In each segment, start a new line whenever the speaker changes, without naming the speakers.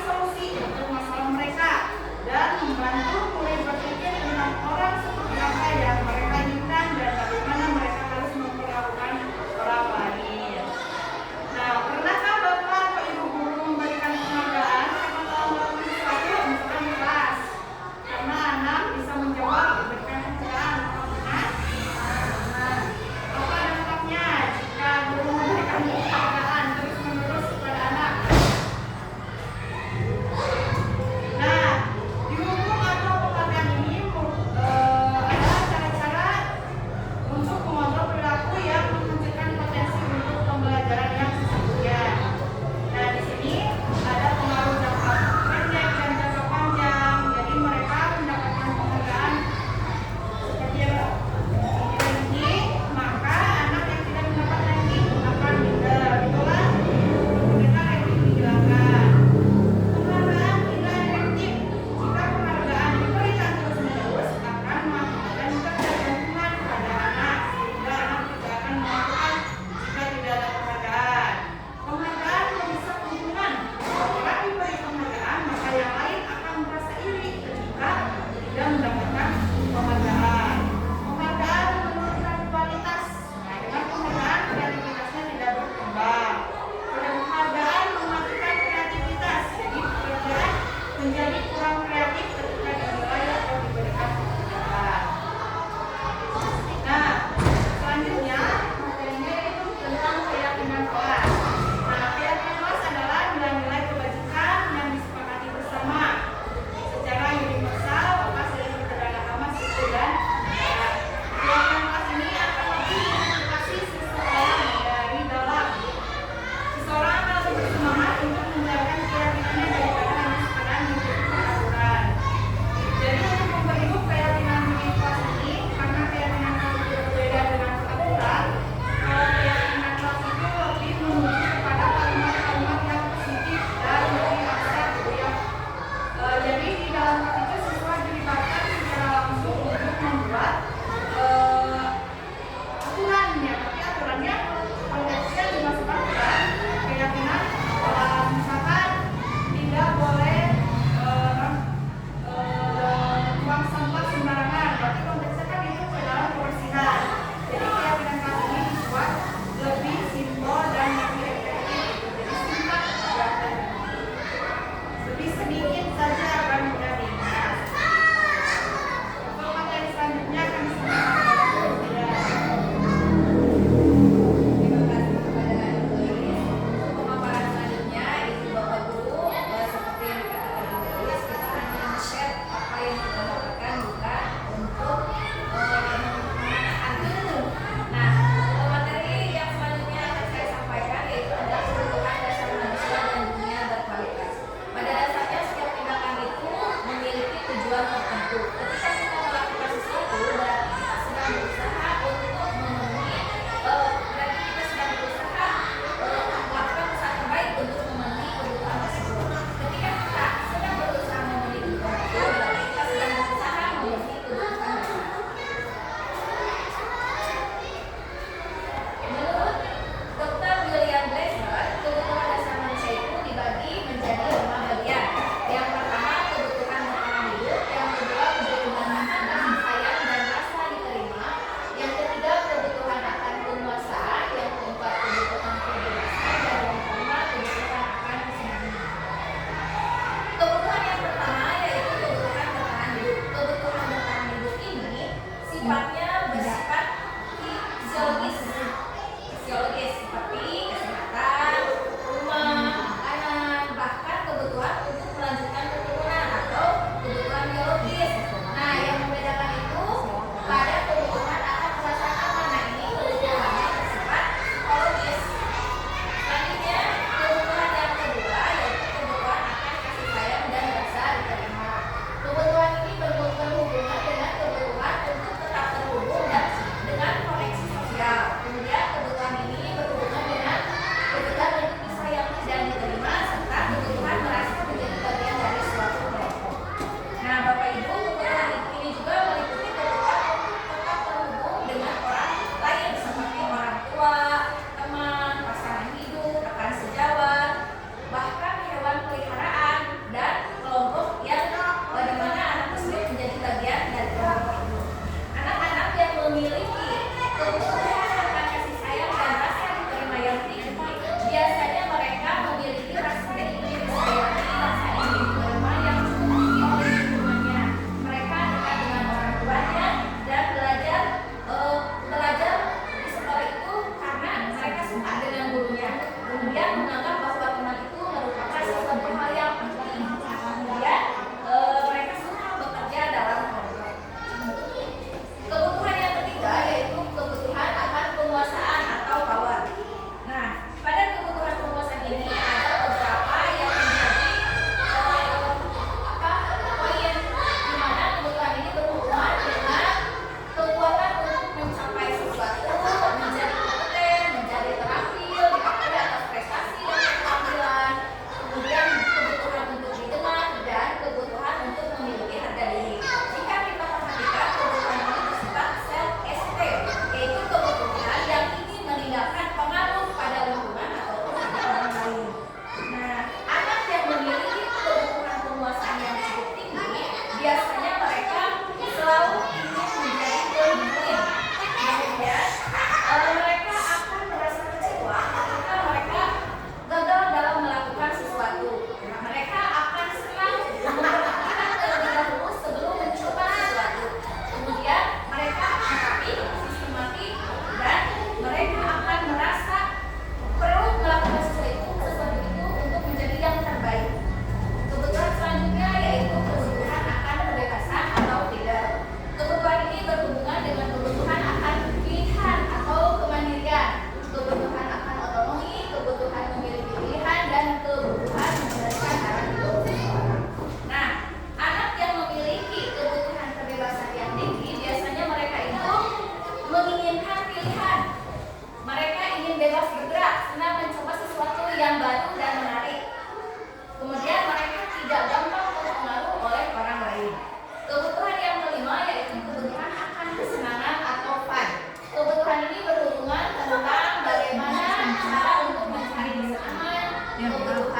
solusi untuk masalah mereka dan membantu murid berpikir tentang orang seperti apa yang mereka inginkan dan bagaimana mereka harus memperlakukan orang lain. Nah, pernahkah Bapak atau Ibu guru memberikan penghargaan karena telah melakukan sesuatu misalkan di kelas? Karena anak bisa menjawab memberikan penghargaan. Apa dampaknya jika guru memberikan penghargaan terus-menerus kepada anak? Nah, di hukum atau penghargaan ini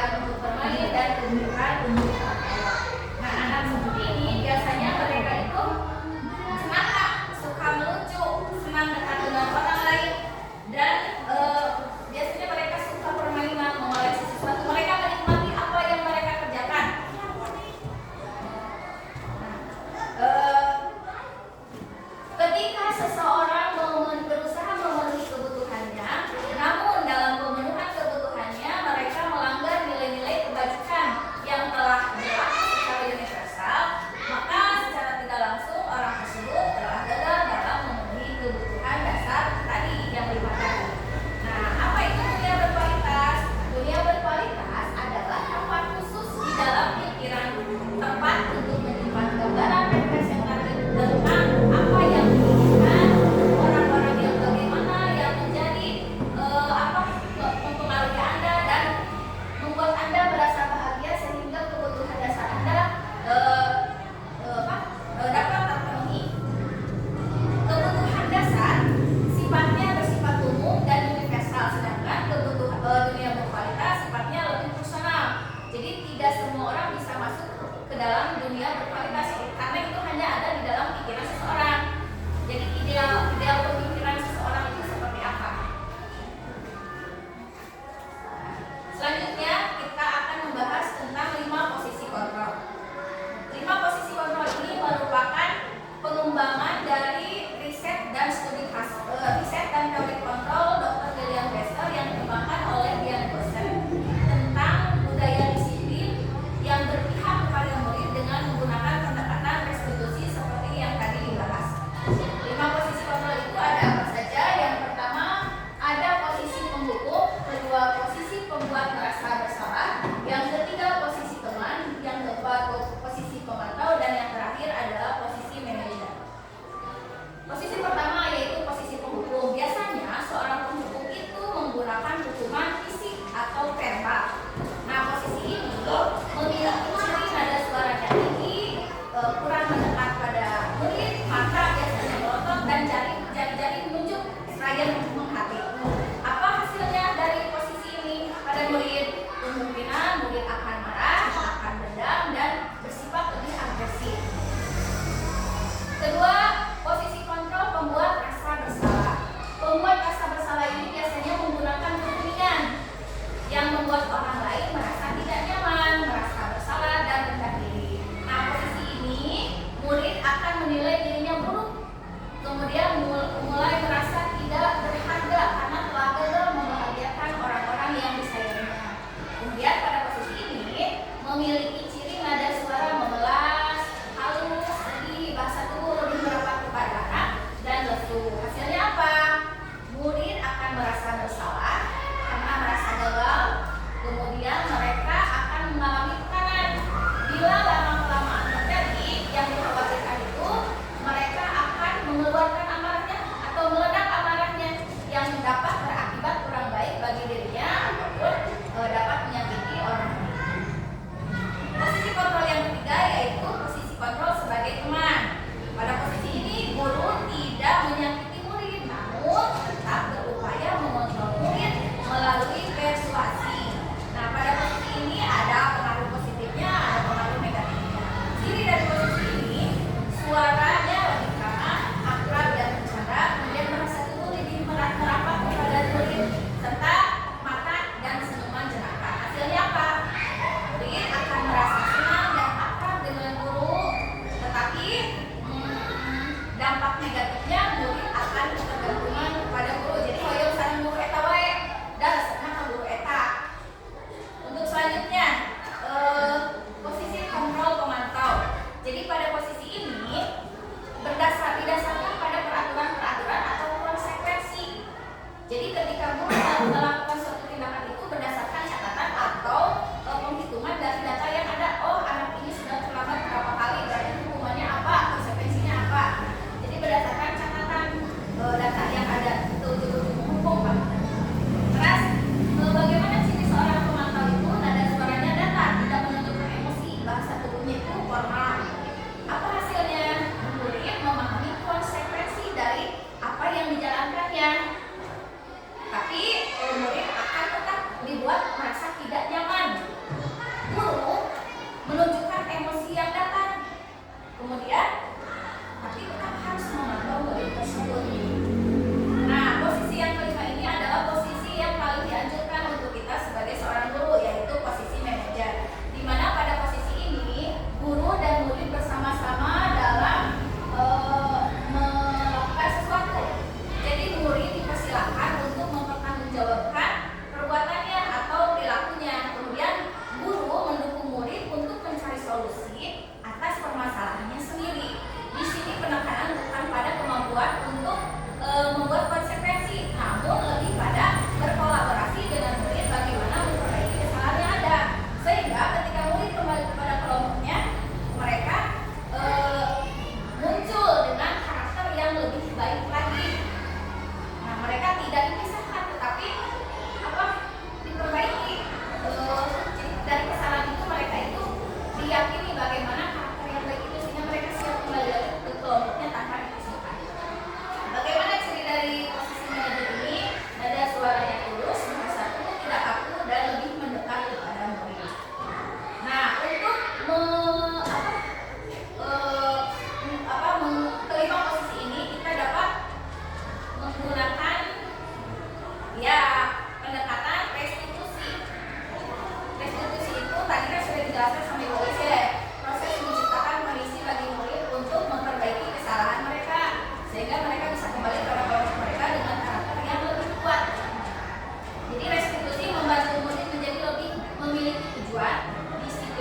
kebutuhan untuk bermain dan kebutuhan untuk bermain. Nah, anak seperti ini biasanya mereka itu senang, suka melucu, senang dekat dengan orang lain, dan biasanya mereka suka permainan, mengoleksi sesuatu. Mereka menikmati apa yang mereka kerjakan. Ketika seseorang berusaha memenuhi kebutuhannya, namun dalam pemenuhan kebutuhannya mereka melanggar nilai-nilai kebajikan yang telah berlaku secara universal, maka secara tidak langsung orang tersebut telah gagal dalam memenuhi kebutuhan dasar tadi yang 5 tadi. Nah, apa itu dunia berkualitas? Dunia berkualitas adalah tempat khusus di dalam pikiran, tempat untuk menyimpan gambaran representatif tentang apa yang diinginkan orang-orang yang bagaimana yang menjadi mempengaruhi Anda dan membuat Anda merasa bahagia sehingga kebutuhan dasar Anda dapat terpenuhi. Kebutuhan dasar sifatnya bersifat umum dan universal, sedangkan kebutuhan dunia berkualitas sifatnya lebih personal. Jadi tidak semua orang bisa masuk ke dalam dunia berkualitas karena itu hanya ada di dalam pikiran seseorang. Jadi ideal pemikiran seseorang itu seperti apa? Selanjutnya kita akan membahas tentang 5 posisi kontrol. 5 posisi kontrol ini merupakan pengembangan dari riset dan teori kontrol Dr. William Glasser yang dikembangkan oleh Diane Boston tentang budaya disiplin yang berpihak kepada murid dengan menggunakan pendekatan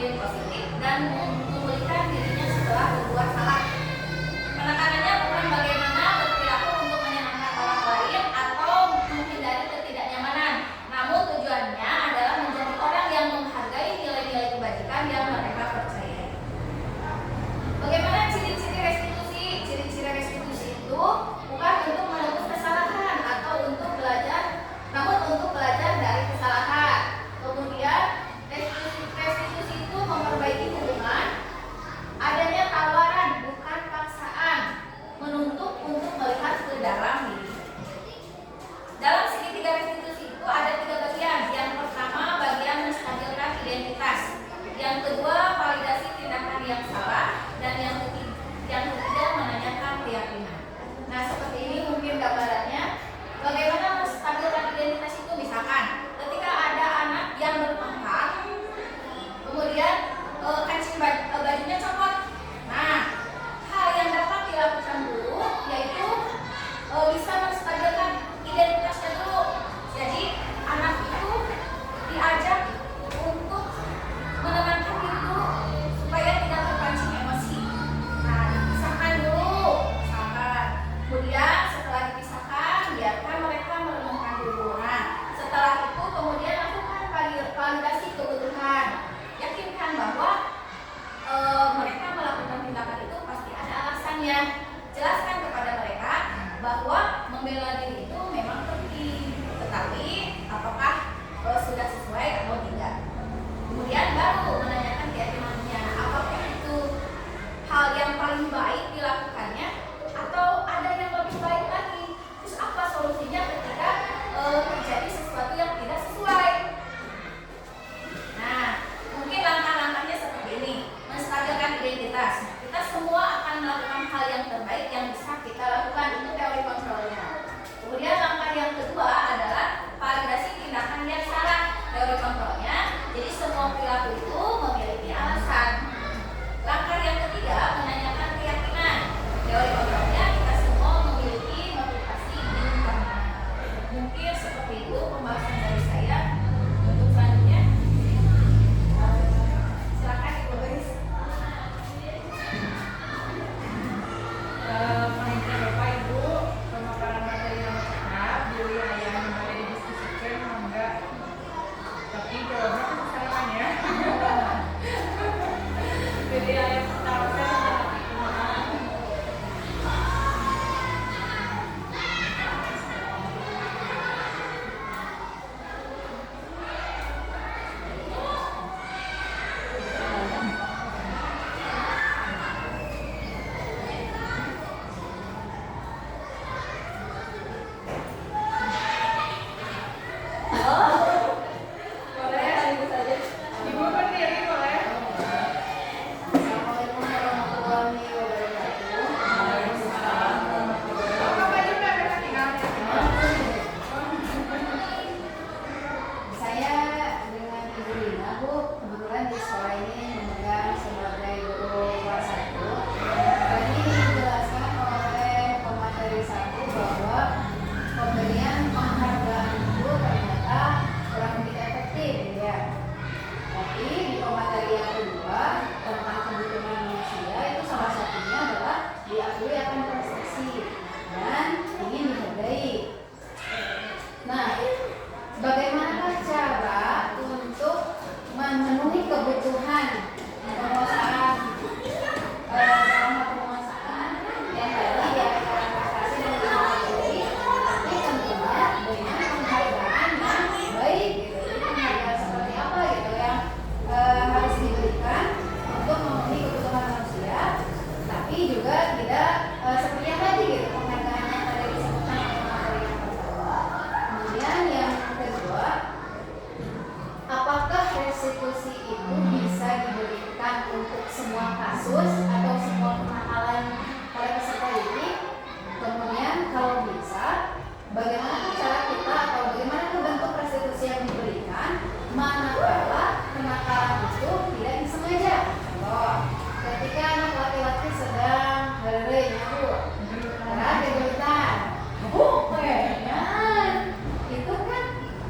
disiplin positif dan memulihkan dirinya setelah berbuat salah. Penekanannya bukan bagaimana berperilaku untuk menyenangkan orang lain atau menghindari ketidaknyamanan, namun tujuannya adalah menjadi orang yang menghargai nilai-nilai kebajikan yang mereka percayai. Bagaimana ciri-ciri restitusi? Ciri-ciri restitusi itu bukan untuk menebus kesalahan atau untuk belajar, namun untuk belajar dari kesalahan. Kemudian restitusi itu memperbaiki hubungan, adanya tawaran bukan paksaan, menuntut untuk melihat ke dalam diri. Dalam segitiga restitusi itu ada 3 bagian. Yang pertama bagian menstabilkan identitas, yang kedua validasi tindakan yang salah, dan yang ketiga menanyakan keyakinan. Nah, seperti ini mungkin gambarannya. Bagaimana menstabilkan identitas itu? Misalkan ketika ada anak yang bertengkar, kemudian kancing bajunya copot. Nah, hal yang dapat dilakukan dulu yaitu bisa menstabilkan identitasnya dulu. Jadi anak itu diajak untuk menenangkan diri dulu supaya tidak terpancing emosi. Nah, dipisahkan dulu, misalkan. Kemudian setelah dipisahkan, biarkan mereka merenungkan dulu. Nah, setelah itu kemudian lakukan validasi kebutuhan. Yakinkan bahwa mereka melakukan tindakan itu pasti ada alasannya. Jelaskan kepada mereka bahwa membela diri itu memang penting, tetapi apakah sudah sesuai atau tidak. Kemudian baru menanyakan keyakinannya, apakah itu hal yang paling baik dilakukannya atau ada yang lebih baik lagi. Terus apa solusinya ketika terjadi sesuatu yang tidak sesuai. Nah, mungkin langkah-langkahnya seperti ini. Menstabilkan identitas. Kita semua akan melakukan hal yang terbaik yang bisa kita lakukan. Itu teori kontrolnya. Kemudian langkah yang kedua adalah validasi tindakan yang salah. Teori kontrolnya. Jadi semua perilaku itu memiliki alasan. Langkah yang ketiga menanyakan keyakinan. Teori kontrolnya kita semua memiliki motivasi internal. Mungkin seperti itu pembahasan dari saya. Untuk selanjutnya silakan Ibu Beris.
Panitia Bapak Ibu, pemaparan materi yang lengkap dari yang boleh didiskusikan enggak? Tapi jawabnya kesalahan ya. Jadi yang pertama saya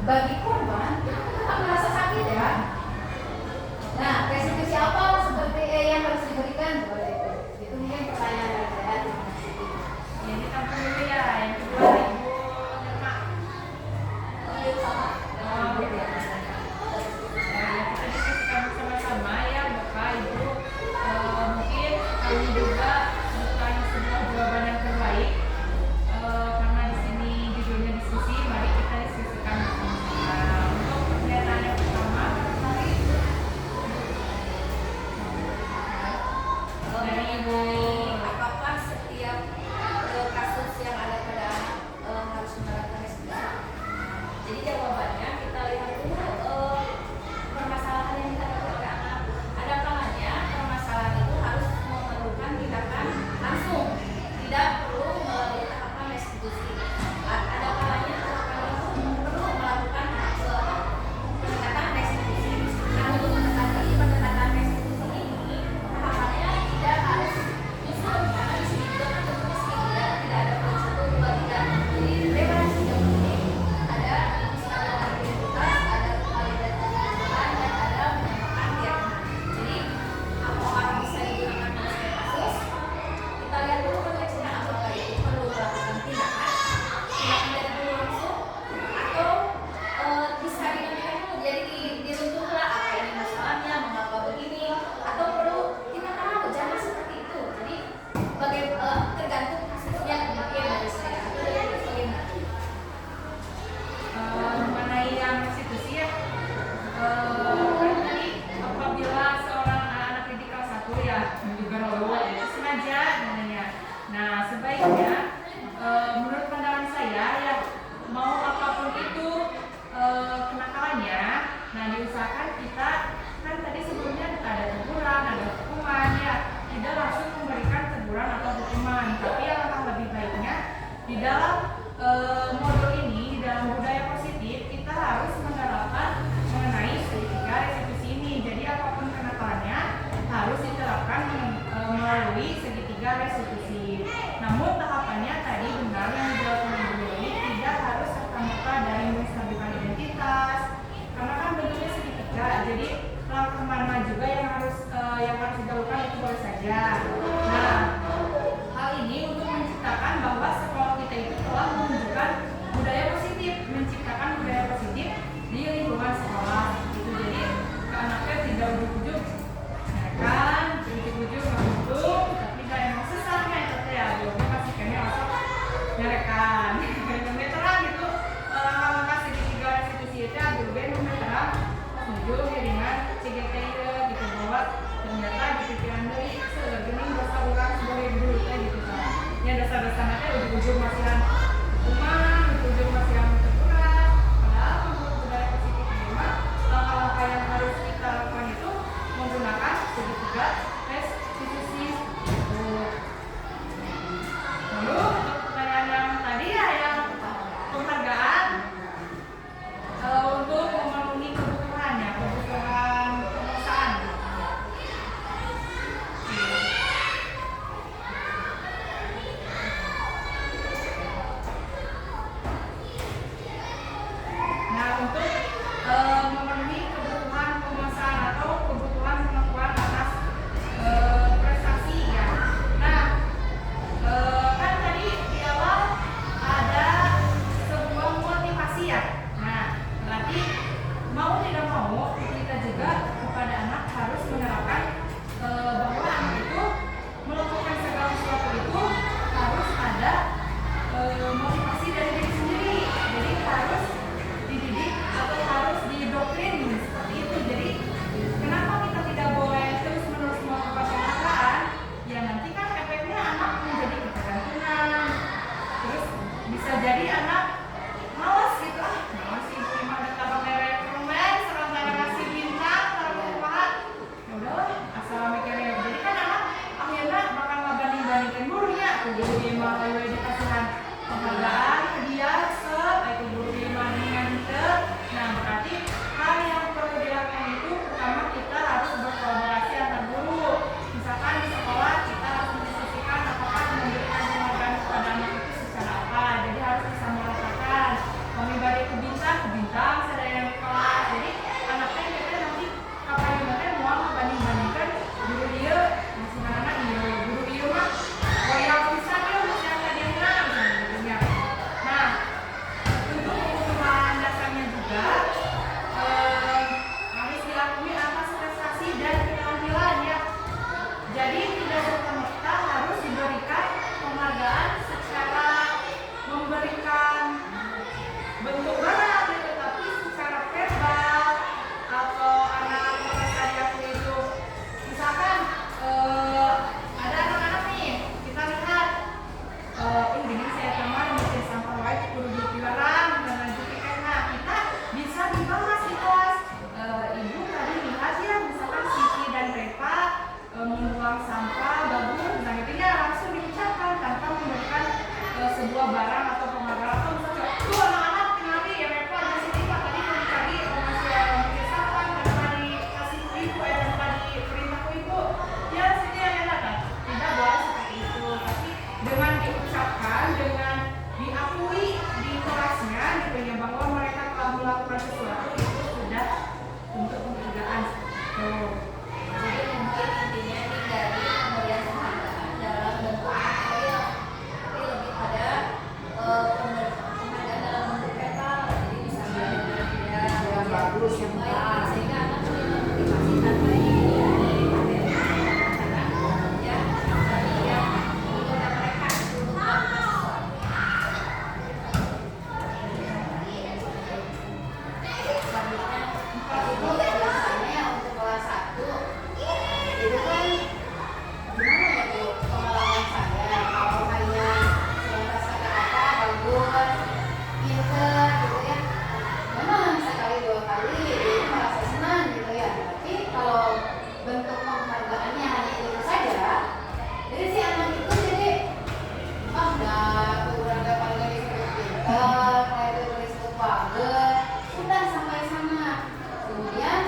bagi korban itu tetap merasa sakit ya. Nah, restitusi
saja. Nah, hal ini untuk menciptakan bahwa sekolah kita itu telah menunjukkan budaya positif, menciptakan budaya positif di lingkungan sekolah. Itu jadi ke anaknya tidak ujuk-ujuk, kan? Ujuk-ujuk nggak tapi gak emang sesama itu ya. Jawabnya pasti kayaknya asal nyarekan. Meteran gitu. Langkah-langkah segitiga restitusi itu guru ben meteran menuju dengan CGT gitu bahwa ternyata di pikiran dari segening dosa orang sebagai guru gitu kan. Ya dasar-dasar nanti ujung-ujung masihan rumah, ujung-ujung masihan terkurang. Padahal menurut budaya positif ini mah langkah-langkah yang harus kita lakukan itu menggunakan segitiga restitusi. Lalu untuk pertanyaan yang tadi ya yang penghargaan untuk memenuhi kebutuhannya, kebutuhan pemersaan. Nah, untuk memenuhi kebutuhan pemersaan atau kebutuhan pengakuan atas prestasi ya. Nah, kan tadi di awal ada sebuah motivasi ya. Nah, berarti mau tidak mau kita juga kepada anak harus menerapkan bahwa anak itu melakukan segala sesuatu itu harus ada motivasi dari diri sendiri. Jadi harus dididik atau harus didoktrin seperti itu. Jadi kenapa kita tidak boleh terus-menerus melakukan penghargaan? Ya nanti kan efeknya anak menjadi ketergantungan. Terus bisa jadi anak malas gitu, malas sih cuma ada taruh merek permen, serang tangan ngasih bintang, taruh kumaha. Ya udahlah, asal mikirnya. Jadi kan anak akhirnya bakal ngebanding-bandingkan gurunya. Guru dia mah lewat dikasihan penghargaan, hadiah, itu guru dia mah dengan itu. Nah berarti hal yang perlu dilakukan itu pertama kita harus berkolaborasi antar guru. Misalkan di sekolah kita harus mendiskusikan apakah memberikan penghargaan kepada anak itu secara apa. Jadi harus bisa meratakan. Memberi ke bintang, saya yang di kelas. Jadi anaknya kita nanti kapan yang mau ngebanding-bandingkan guru dia, masih anak iya guru dia mah royal bisa dia masih ada dia misalnya. Nah, untuk kebutuhan dasarnya juga harus diakui atas prestasi dan keterampilan ya. Jadi tidak serta-merta harus diberikan penghargaan secara memberikan bentuk barang gitu, tapi secara verbal atau anak mereka diakui itu misalkan ada anak-anak nih kita lihat ini saya teman bisa sampah white kudu dilarang dan lanjutkan. Nah kita bisa dibahas di kelas ibu tadi lihat ya misalkan Siti dan Reva membuang sampah bagus, nah itu ya langsung diucapkan tanpa memberikan sebuah barang atau penghargaan atau misalnya tuh anak-anak kenali ya Reva ada Siti pak tadi mau dicari masih sampah tanpa dikasih ke ibu tanpa diperintah ke ibu ya Siti ada kan tidak boleh seperti itu, tapi dengan diucapkan dengan diakui di kelasnya gitu ya bahwa mereka telah melakukan sesuatu itu sudah untuk penghargaan.
Jadi mungkin intinya ini dari pemberian penghargaan dalam bentuk material, tapi lebih pada penghargaan dalam bentuk verbal. Jadi misalnya dengan
Bagus yang
baik sehingga anak punya motivasi tanpa ini materi karena ya tadi yang menggoda mereka untuk melakukan sesuatu. Selanjutnya itu biasanya untuk kelas 1 itu kan gimana ya Bu pengalaman saya kalau hanya sebatas kata-kata bagus pinter gitu ya memang sekali dua kali itu merasa senang gitu ya, tapi kalau bentuk penghargaannya hanya itu saja jadi si anak itu jadi udah beberapa kali disebut pinter kayak itu tulis bagus udah sampai sana. Kemudian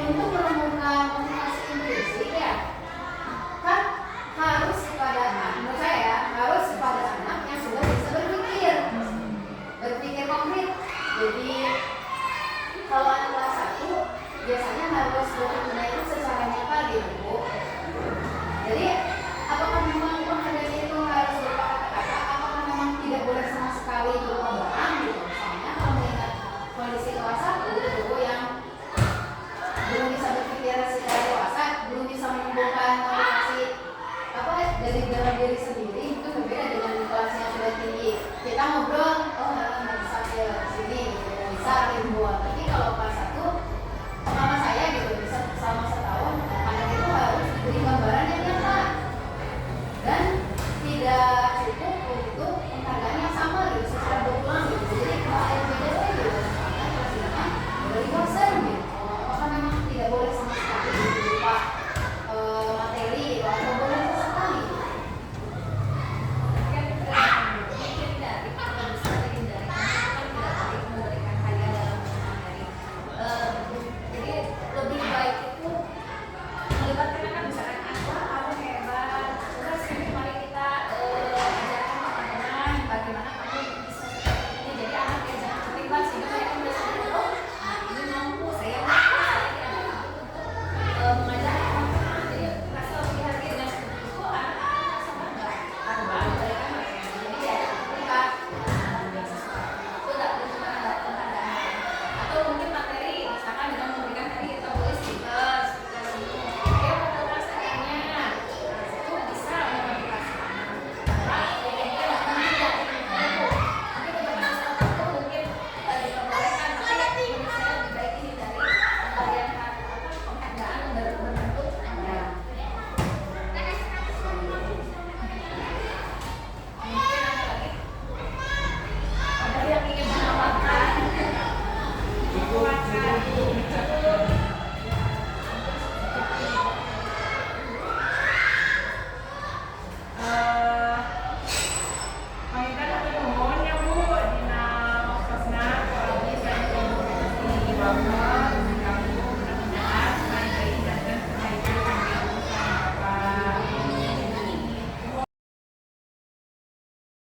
untuk menemukan motivasi intrinsik ya kan harus kepada anak, menurut saya harus kepada anak yang sudah bisa berpikir konkret. Jadi kalau anak kelas 1 biasanya harus berpikir itu secara nyata gitu Bu.
dari dalam diri sendiri itu berbeda dengan kelasnya sudah tinggi. Kita ngobrol, oh nggak bisa ke sini, nggak bisa ribuan.